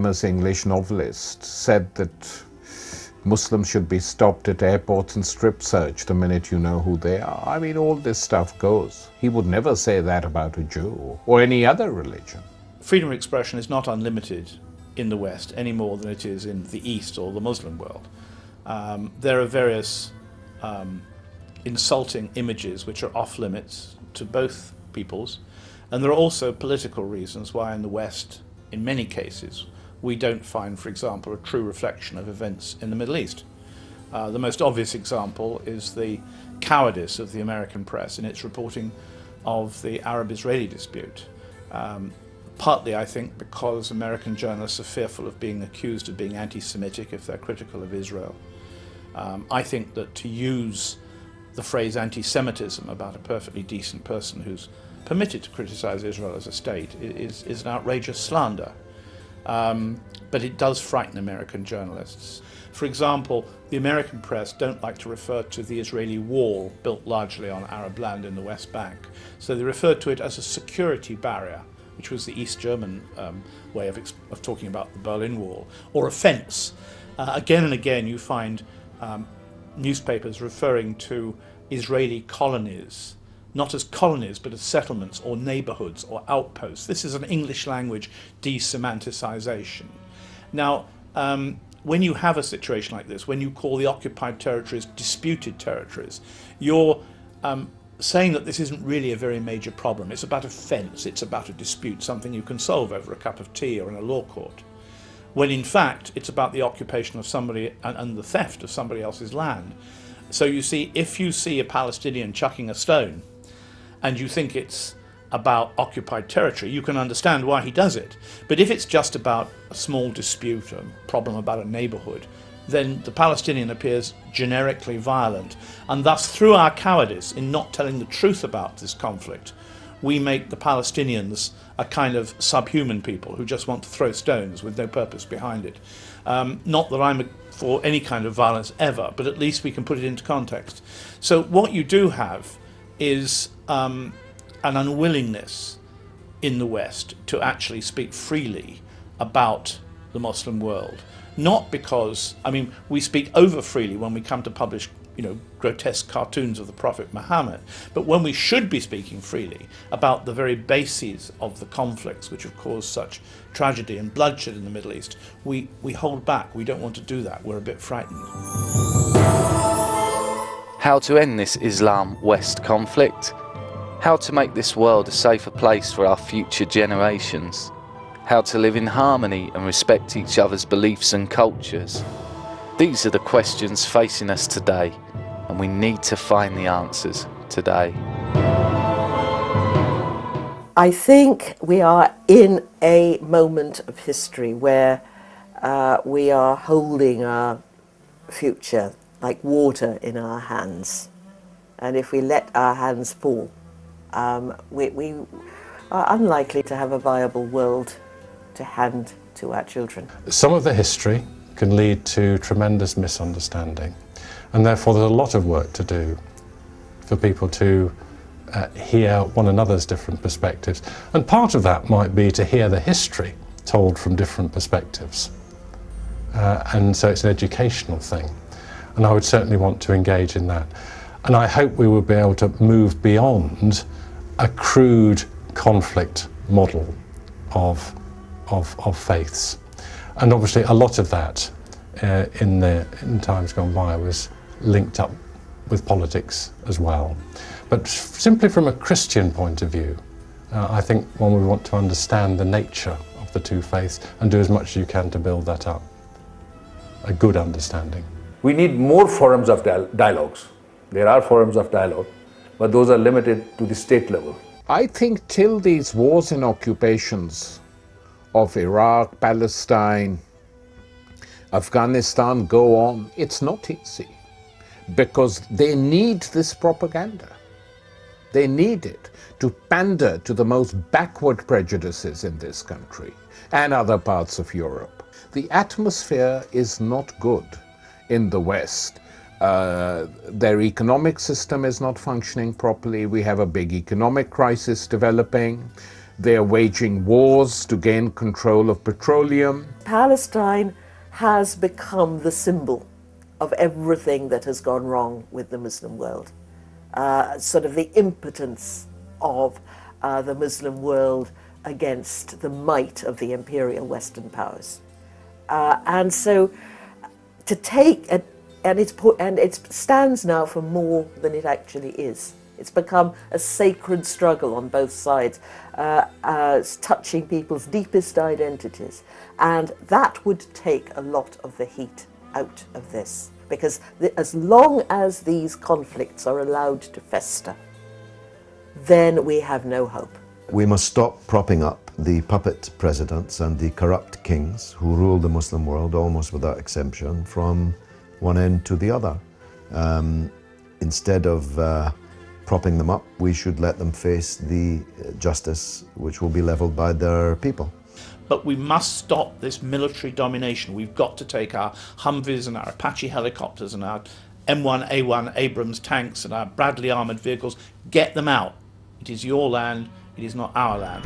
famous English novelist, said that Muslims should be stopped at airports and strip searched the minute you know who they are. I mean, all this stuff goes. He would never say that about a Jew or any other religion. Freedom of expression is not unlimited in the West any more than it is in the East or the Muslim world. There are various insulting images which are off limits to both peoples, and there are also political reasons why in the West, in many cases, we don't find, for example, a true reflection of events in the Middle East. The most obvious example is the cowardice of the American press in its reporting of the Arab-Israeli dispute. Partly, I think, because American journalists are fearful of being accused of being anti-Semitic if they're critical of Israel. I think that to use the phrase anti-Semitism about a perfectly decent person who's permitted to criticize Israel as a state is an outrageous slander. But it does frighten American journalists. For example, the American press don't like to refer to the Israeli wall built largely on Arab land in the West Bank. So they refer to it as a security barrier, which was the East German way of talking about the Berlin Wall, or a fence. Again and again you find newspapers referring to Israeli colonies, not as colonies but as settlements or neighborhoods or outposts. This is an English language desemanticization. Now, when you have a situation like this, when you call the occupied territories disputed territories, you're saying that this isn't really a very major problem. It's about a fence, it's about a dispute, something you can solve over a cup of tea or in a law court. When in fact, it's about the occupation of somebody and the theft of somebody else's land. So you see, if you see a Palestinian chucking a stone and you think it's about occupied territory, you can understand why he does it. But if it's just about a small dispute, a problem about a neighborhood, then the Palestinian appears generically violent. And thus, through our cowardice in not telling the truth about this conflict, we make the Palestinians a kind of subhuman people who just want to throw stones with no purpose behind it. Not that I'm for any kind of violence ever, but at least we can put it into context. So what you do have is an unwillingness in the West to actually speak freely about the Muslim world. Not because, I mean, we speak over freely when we come to publish, grotesque cartoons of the Prophet Muhammad, but when we should be speaking freely about the very bases of the conflicts which have caused such tragedy and bloodshed in the Middle East, we hold back. We don't want to do that. We're a bit frightened. How to end this Islam-West conflict? How to make this world a safer place for our future generations? How to live in harmony and respect each other's beliefs and cultures? These are the questions facing us today, and we need to find the answers today. I think we are in a moment of history where we are holding our future like water in our hands. And if we let our hands fall, we are unlikely to have a viable world to hand to our children. Some of the history can lead to tremendous misunderstanding, and therefore there's a lot of work to do for people to hear one another's different perspectives. And part of that might be to hear the history told from different perspectives. And so it's an educational thing. And I would certainly want to engage in that. And I hope we will be able to move beyond a crude conflict model of faiths. And obviously a lot of that in times gone by was linked up with politics as well. But simply from a Christian point of view, I think one would want to understand the nature of the two faiths and do as much as you can to build that up. A good understanding. We need more forums of dialogues. There are forums of dialogue, but those are limited to the state level. I think till these wars and occupations of Iraq, Palestine, Afghanistan go on, it's not easy, because they need this propaganda. They need it to pander to the most backward prejudices in this country and other parts of Europe. The atmosphere is not good in the West. Their economic system is not functioning properly. We have a big economic crisis developing. They're waging wars to gain control of petroleum. Palestine has become the symbol of everything that has gone wrong with the Muslim world. Sort of the impotence of the Muslim world against the might of the imperial Western powers. And so to take, and it stands now for more than it actually is. It's become a sacred struggle on both sides, touching people's deepest identities. And that would take a lot of the heat out of this. Because as long as these conflicts are allowed to fester, then we have no hope. We must stop propping up the puppet presidents and the corrupt kings who rule the Muslim world almost without exception from one end to the other. Instead of propping them up, we should let them face the justice which will be leveled by their people. But we must stop this military domination. We've got to take our Humvees and our Apache helicopters and our M1A1 Abrams tanks and our Bradley armoured vehicles, get them out. It is your land, it is not our land.